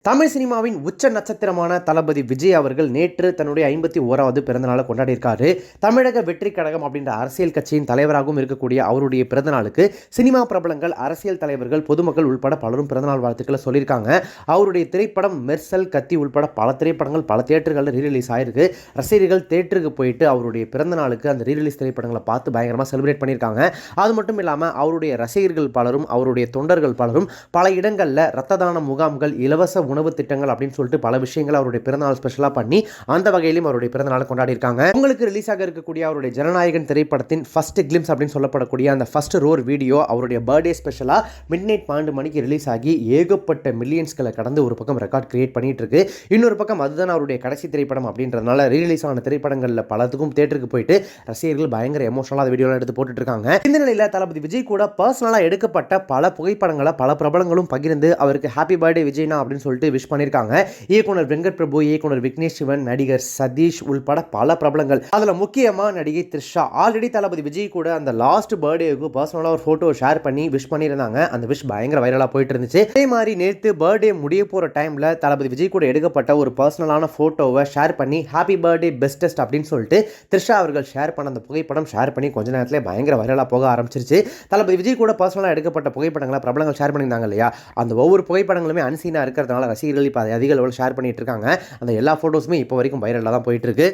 தமிழ் சினிமாவின் உச்ச நட்சத்திரமான தளபதி விஜய் அவர்கள் நேற்று தன்னுடைய 51வது பிறந்தநாளை கொண்டாடியிருக்காரு. தமிழக வெற்றி கழகம் அப்படின்ற அரசியல் கட்சியின் தலைவராகவும் இருக்கக்கூடிய அவருடைய பிறந்தநாளுக்கு சினிமா பிரபலங்கள், அரசியல் தலைவர்கள், பொதுமக்கள் உள்பட பலரும் பிறந்தநாள் வாழ்த்துக்களை சொல்லியிருக்காங்க. அவருடைய திரைப்படம் மெர்சல், கத்தி உள்பட பல திரைப்படங்கள் பல தியேட்டர்களில் ரீரிலீஸ் ஆயிருக்கு. ரசிகர்கள் தியேட்டருக்கு போயிட்டு அவருடைய பிறந்தநாளுக்கு அந்த ரீரிலீஸ் திரைப்படங்களை பார்த்து பயங்கரமாக செலிப்ரேட் பண்ணியிருக்காங்க. அது மட்டும் இல்லாமல் அவருடைய ரசிகர்கள் பலரும், அவருடைய தொண்டர்கள் பலரும் பல இடங்களில் இரத்த தான முகாம்கள், இலவச உணவு திட்டங்கள் அப்படின்னு சொல்லிட்டு பல விஷயங்கள் அவருடைய பிறந்தநாள் ஸ்பெஷலாக பண்ணி அந்த வகையிலும் அவருடைய பிறந்தநாளை கொண்டாடி இருக்காங்க. உங்களுக்கு ரிலீஸ் ஆக இருக்கக்கூடிய அவருடைய ஜனநாயகன் திரைப்படத்தின் ஃபர்ஸ்ட் கிளிம்ஸ் அப்படின்னு சொல்லப்படக்கூடிய அந்த ஃபர்ஸ்ட் ரோர் வீடியோ அவருடைய பர்த்டே ஸ்பெஷலாக மிட்நைட் 12 மணிக்கு ரிலீஸ் ஆகி ஏகப்பட்ட மில்லியன்ஸ்களை கடந்து ஒரு பக்கம் ரெக்கார்ட் கிரியேட் பண்ணிட்டு இருக்கு. இன்னொரு பக்கம் அதுதான் அவருடைய கடைசி திரைப்படம் அப்படின்றதுனால ரீரிலீஸ் ஆன திரைப்படங்களில் பலத்துக்கும் தியேட்டருக்கு போயிட்டு ரசிகர்கள் பயங்கர எமோஷனலாக வீடியோலாம் எடுத்து போட்டுட்டு இருக்காங்க. இந்த நிலையில் தளபதி விஜய் கூட பர்சனலாக எடுக்கப்பட்ட பல புகைப்படங்களை பல பிரபலங்களும் பகிர்ந்து அவருக்கு ஹாப்பி பர்த்டே விஜய்னா அப்படின்னு சொல்லிட்டு விஷ் பண்ணியிருக்காங்க. இயக்குனர் வெங்கட் பிரபு, இயக்குனர் விக்னேஷ் சிவன், நடிகர் சதீஷ் உள்பட பல பிரபலங்கள். அதுல முக்கியமா நடிகை த்ரிஷா ஆல்ரெடி தளபதி விஜய் கூட அந்த லாஸ்ட் பர்த்டேக்கு பர்சனலா ஒரு போட்டோ ஷேர் பண்ணி விஷ் பண்ணியிருந்தாங்க. அந்த விஷ் பயங்கர வைரலா போயிட்டு இருந்துச்சு. அதே மாதிரி நேற்று பர்த்டே முடிய போற டைம்ல தளபதி விஜய் கூட எடுக்கப்பட்ட ஒரு பர்சனலான போட்டோவை ஷேர் பண்ணி ஹாப்பி பர்த்டே பெஸ்டஸ்ட் அப்படின்னு சொல்லிட்டு த்ரிஷா அவர்கள் ஷேர் பண்ண அந்த புகைப்படம் ஷேர் பண்ணி கொஞ்ச நேரத்திலே பயங்கர வைரலா போக ஆரம்பிச்சிருச்சு. தளபதி விஜய் கூட பர்சனலா எடுக்கப்பட்ட புகைப்படங்களை பிரபலங்கள் ஷேர் பண்ணியிருந்தாங்க இல்லையா, அந்த ஒவ்வொரு புகைப்படங்களுமே அன்சீனா இருக்கிறதுனால ரசிகர்கள் இப்போ அதிக லெவலில் ஷேர் பண்ணிட்டு இருக்காங்க. அந்த எல்லா ஃபோட்டோஸுமே இப்போ வரைக்கும் வைரலாக தான் போயிட்டு இருக்கு.